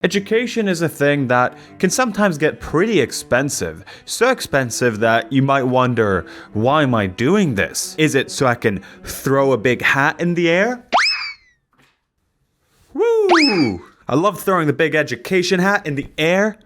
Education is a thing that can sometimes get pretty expensive. So expensive that you might wonder, why am I doing this? Is it so I can throw a big hat in the air? Woo! I love throwing the big education hat in the air.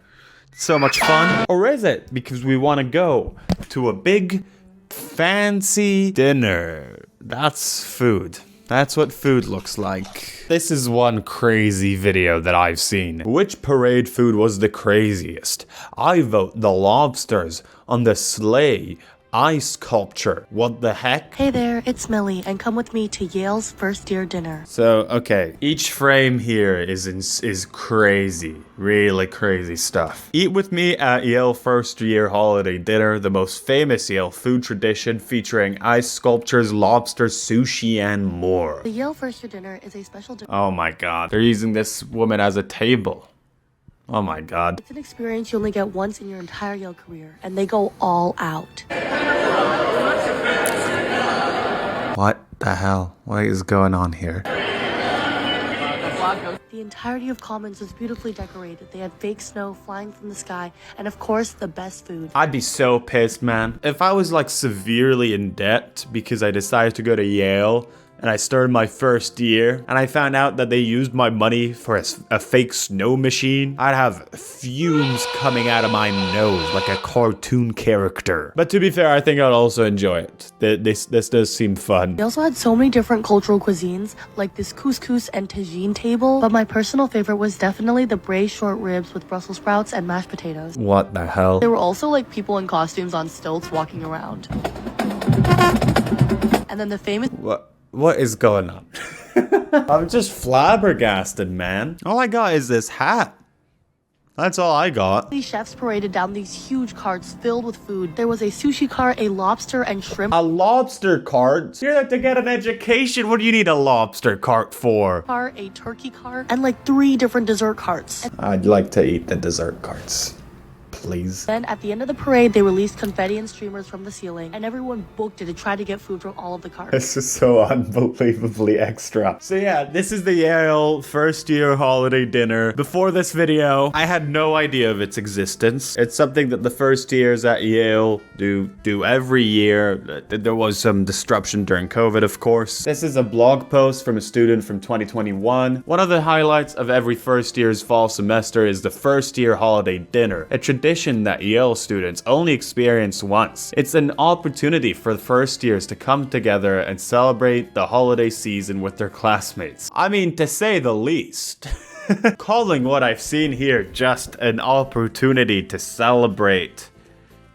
It's so much fun. Or is it because we want to go to a big fancy dinner? That's food. That's what food looks like. This is one crazy video that I've seen. Which parade food was the craziest? I vote the lobsters on the sleigh ice sculpture. What the heck? Hey there, it's Millie, and come with me to Yale's first year dinner. So, okay, each frame here is crazy, really crazy stuff. Eat with me at Yale first year holiday dinner, the most famous Yale food tradition featuring ice sculptures, lobster, sushi, and more. The Yale first year dinner is a special dinner. Oh my god, they're using this woman as a table. Oh my god. It's an experience you only get once in your entire Yale career, and they go all out. What the hell? What is going on here? The entirety of Commons was beautifully decorated. They had fake snow flying from the sky, and of course, the best food. I'd be so pissed, man. If I was like severely in debt because I decided to go to Yale, and I started my first year, and I found out that they used my money for a fake snow machine, I'd have fumes coming out of my nose like a cartoon character. But to be fair, I think I'd also enjoy it. This does seem fun. They also had so many different cultural cuisines, like this couscous and tagine table, but my personal favorite was definitely the braised short ribs with Brussels sprouts and mashed potatoes. What the hell? There were also like people in costumes on stilts walking around. And then the famous... What is going on? I'm just flabbergasted, man. All I got is this hat. That's all I got. These chefs paraded down these huge carts filled with food. There was a sushi cart, a lobster and shrimp A lobster cart? You're there to get an education. What do you need a lobster cart for? cart, a turkey cart, and like 3 different dessert carts. I'd like to eat the dessert carts. Please. Then at the end of the parade, they released confetti and streamers from the ceiling, and everyone booked it to try to get food from all of the carts. This is so unbelievably extra. So yeah, this is the Yale first year holiday dinner. Before this video, I had no idea of its existence. It's something that the first years at Yale do every year. There was some disruption during COVID, of course. This is a blog post from a student from 2021. One of the highlights of every first year's fall semester is the first year holiday dinner, a tradition that Yale students only experience once. It's an opportunity for the first years to come together and celebrate the holiday season with their classmates. I mean, to say the least. Calling what I've seen here just an opportunity to celebrate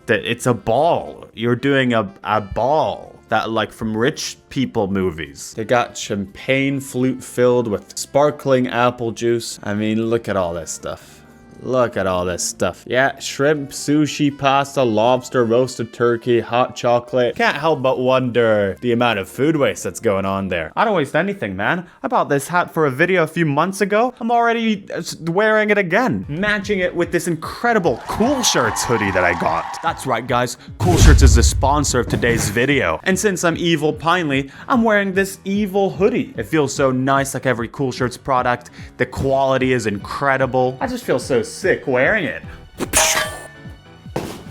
that it's a ball. You're doing a ball. That like from rich people movies. They got champagne flute filled with sparkling apple juice. I mean, look at all this stuff. Look at all this stuff. Yeah, shrimp, sushi, pasta, lobster, roasted turkey, hot chocolate. Can't help but wonder the amount of food waste that's going on there. I don't waste anything, man. I bought this hat for a video a few months ago. I'm already wearing it again. Matching it with this incredible Cool Shirts hoodie that I got. That's right, guys. Cool Shirts is the sponsor of today's video. And since I'm evil Pinely, I'm wearing this evil hoodie. It feels so nice like every Cool Shirts product. The quality is incredible. I just feel so sick wearing it.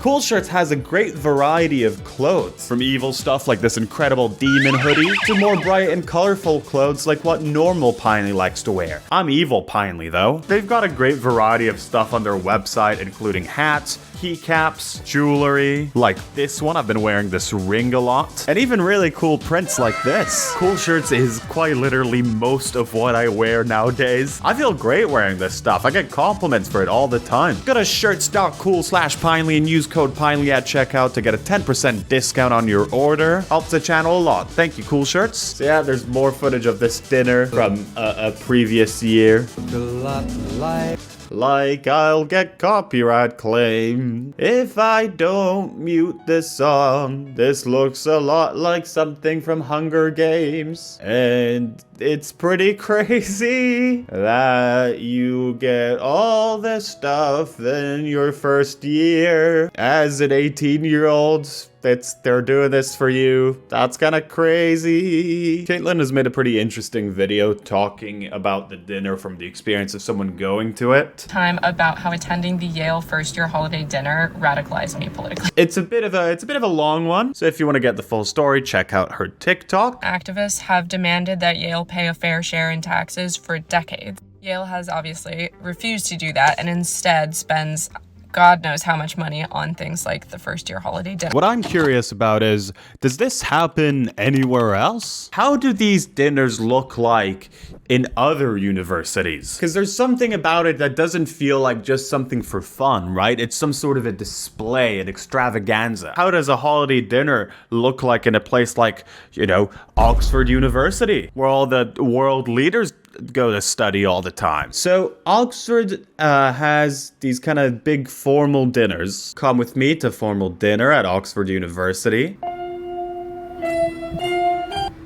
Cool Shirts has a great variety of clothes, from evil stuff like this incredible demon hoodie to more bright and colorful clothes like what normal Pinely likes to wear. I'm evil Pinely though. They've got a great variety of stuff on their website, including hats, keycaps, jewelry, like this one. I've been wearing this ring a lot, and even really cool prints like this. Cool Shirts is quite literally most of what I wear nowadays. I feel great wearing this stuff. I get compliments for it all the time. Go to shirts.cool/Pinely and use code Pinely at checkout to get a 10% discount on your order. Helps the channel a lot. Thank you, Cool Shirts. So yeah, there's more footage of this dinner from a previous year. Like I'll get copyright claim if I don't mute this song. This looks a lot like something from Hunger Games. And It's pretty crazy that you get all this stuff in your first year as an 18-year-old. They're doing this for you. That's kind of crazy. Caitlin has made a pretty interesting video talking about the dinner from the experience of someone going to it. Time about how attending the Yale first year holiday dinner radicalized me politically. It's a bit of a long one. So if you want to get the full story, check out her TikTok. Activists have demanded that Yale pay a fair share in taxes for decades. Yale has obviously refused to do that and instead spends God knows how much money on things like the first year holiday dinner. What I'm curious about is, does this happen anywhere else? How do these dinners look like in other universities? Because there's something about it that doesn't feel like just something for fun, right? It's some sort of a display, an extravaganza. How does a holiday dinner look like in a place like, you know, Oxford University, where all the world leaders go to study all the time? So Oxford has these kind of big formal dinners. Come with me to formal dinner at Oxford University.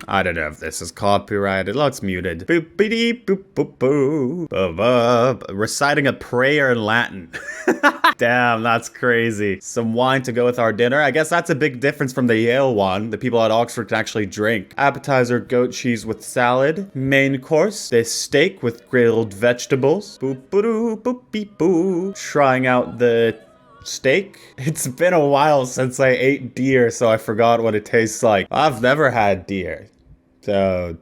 I don't know if this is copyrighted. Let's mute it. Boop-a-dee, boop-boop-boo. Ba-ba. Reciting a prayer in Latin. Damn, that's crazy. Some wine to go with our dinner. I guess that's a big difference from the Yale one. The people at Oxford can actually drink. Appetizer, goat cheese with salad. Main course, this steak with grilled vegetables. Boop-a-doo, boop-beep-boo. Trying out the steak. It's been a while since I ate deer, so I forgot what it tastes like. I've never had deer, so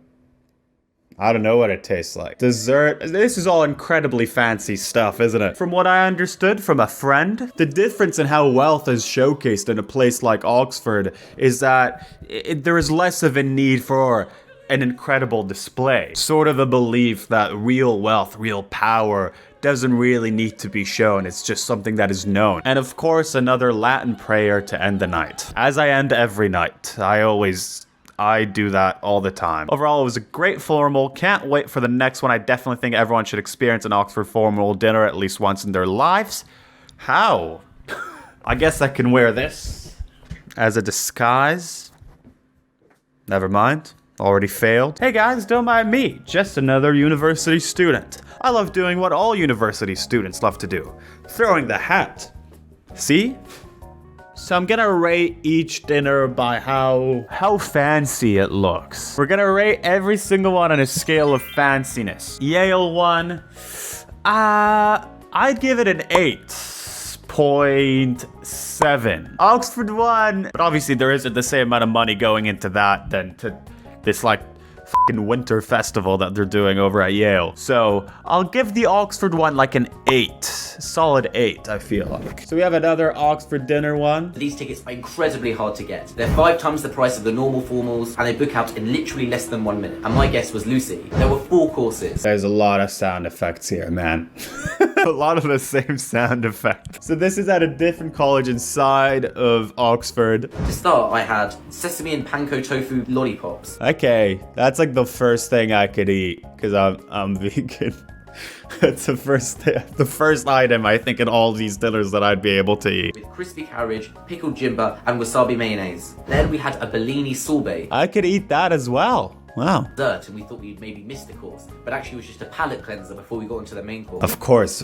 I don't know what it tastes like. Dessert. This is all incredibly fancy stuff, isn't it? From what I understood from a friend, the difference in how wealth is showcased in a place like Oxford is that there is less of a need for an incredible display. Sort of a belief that real wealth, real power doesn't really need to be shown. It's just something that is known. And of course, another Latin prayer to end the night. As I end every night. I do that all the time. Overall, it was a great formal. Can't wait for the next one. I definitely think everyone should experience an Oxford formal dinner at least once in their lives. How? I guess I can wear this as a disguise. Never mind. Already failed. Hey guys, don't mind me. Just another university student. I love doing what all university students love to do. Throwing the hat. See? So I'm gonna rate each dinner by how fancy it looks. We're gonna rate every single one on a scale of fanciness. Yale one, I'd give it an 8.7. Oxford one, but obviously there isn't the same amount of money going into that than to this like fucking winter festival that they're doing over at Yale. So I'll give the Oxford one like an 8. Solid 8, I feel like. So we have another Oxford dinner one. These tickets are incredibly hard to get. They're 5 times the price of the normal formals, and they book out in literally less than 1 minute. And my guess was Lucy. There were 4 courses. There's a lot of sound effects here, man. A lot of the same sound effects. So this is at a different college inside of Oxford. To start, I had sesame and panko tofu lollipops. Okay, that's like the first thing I could eat because I'm vegan. It's the first item I think in all these dinners that I'd be able to eat. With crispy carriage, pickled jimba, and wasabi mayonnaise. Then we had a Bellini sorbet. I could eat that as well. Wow. Dessert, and we thought we'd maybe missed the course, but actually it was just a palate cleanser before we got into the main course. Of course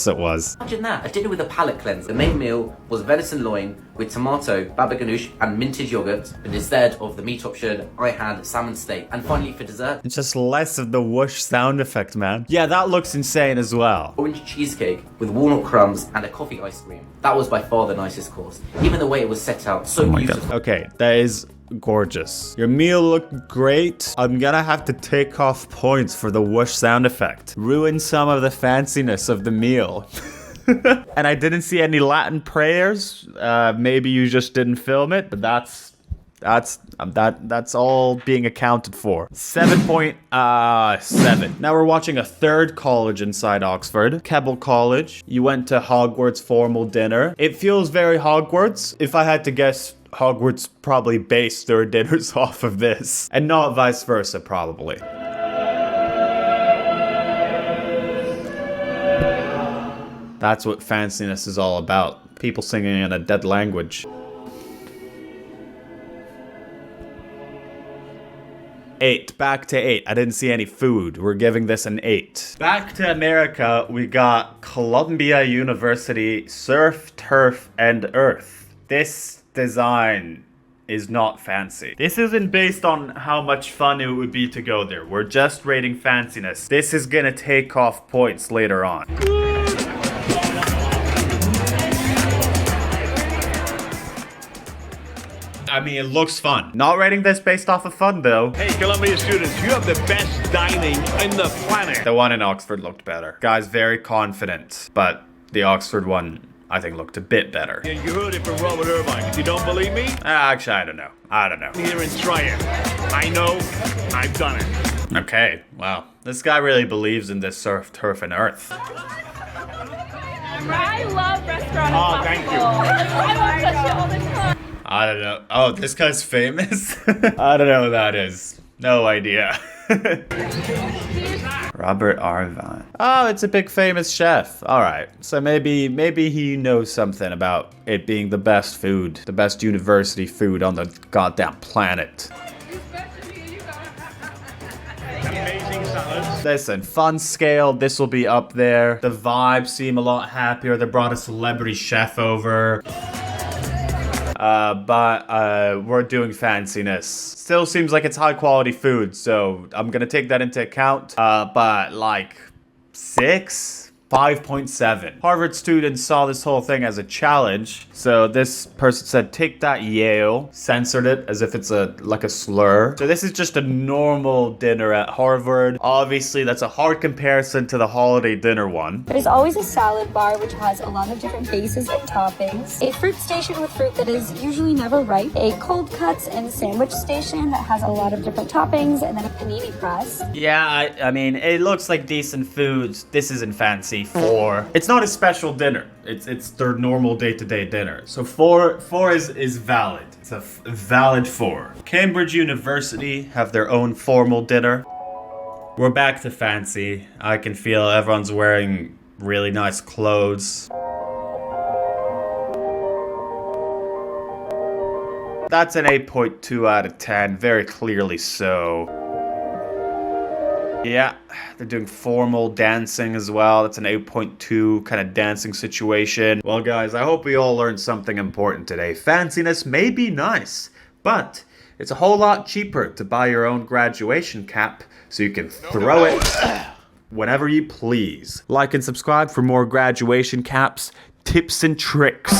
it was. Imagine that, a dinner with a palate cleanser. The main meal was venison loin with tomato, baba ganoush, and minted yogurt. But instead of the meat option, I had salmon steak. And finally for dessert, It's just less of the whoosh sound effect, man. Yeah, that looks insane as well. orange cheesecake with walnut crumbs and a coffee ice cream. That was by far the nicest course. Even the way it was set out, so beautiful. Okay, that is gorgeous. Your meal looked great. I'm gonna have to take off points for the whoosh sound effect. Ruin some of the fanciness of the meal. And I didn't see any Latin prayers. Maybe you just didn't film it, but that's all being accounted for. 7.7. Now we're watching a third college inside Oxford, Keble College. You went to Hogwarts formal dinner. It feels very Hogwarts. If I had to guess, Hogwarts probably based their dinners off of this, and not vice versa, probably. That's what fanciness is all about. People singing in a dead language. 8. Back to 8. I didn't see any food. We're giving this an 8. Back to America, we got Columbia University, Surf, Turf, and Earth. This design is not fancy. This isn't based on how much fun it would be to go there. We're just rating fanciness. This is gonna take off points later on. I mean, it looks fun. Not rating this based off of fun, though. Hey, Columbia students, you have the best dining in the planet. The one in Oxford looked better. Guy's very confident, but the Oxford one, I think, looked a bit better. Yeah, you heard it from Robert Irvine. If you don't believe me, Actually, I don't know. I don't know. here and try it. I know, I've done it. Okay, wow. This guy really believes in this surf, turf, and earth. I love restaurant. Oh, thank you. I watch that shit all the time. I don't know. Oh, this guy's famous? I don't know who that is. No idea. Robert Irvine. Oh, it's a big famous chef. All right. So maybe he knows something about it being the best food, the best university food on the goddamn planet. Amazing salads. Listen, fun scale, this will be up there. The vibes seem a lot happier. They brought a celebrity chef over. But we're doing fanciness. Still seems like it's high quality food, so I'm gonna take that into account. But like 6? 5.7. Harvard students saw this whole thing as a challenge. So this person said, take that Yale, censored it as if it's like a slur. So this is just a normal dinner at Harvard. Obviously, that's a hard comparison to the holiday dinner one. There's always a salad bar which has a lot of different bases and toppings, a fruit station with fruit that is usually never ripe, a cold cuts and sandwich station that has a lot of different toppings, and then a panini press. Yeah, I mean, it looks like decent foods. This isn't fancy. 4. It's not a special dinner. It's their normal day-to-day dinner. So 4 is valid. It's a valid 4. Cambridge University have their own formal dinner. We're back to fancy. I can feel everyone's wearing really nice clothes. That's an 8.2 out of 10. Very clearly so. Yeah, they're doing formal dancing as well. That's an 8.2 kind of dancing situation. Well, guys, I hope we all learned something important today. Fanciness may be nice, but it's a whole lot cheaper to buy your own graduation cap so you can throw it whenever you please. Like and subscribe for more graduation caps, tips, and tricks.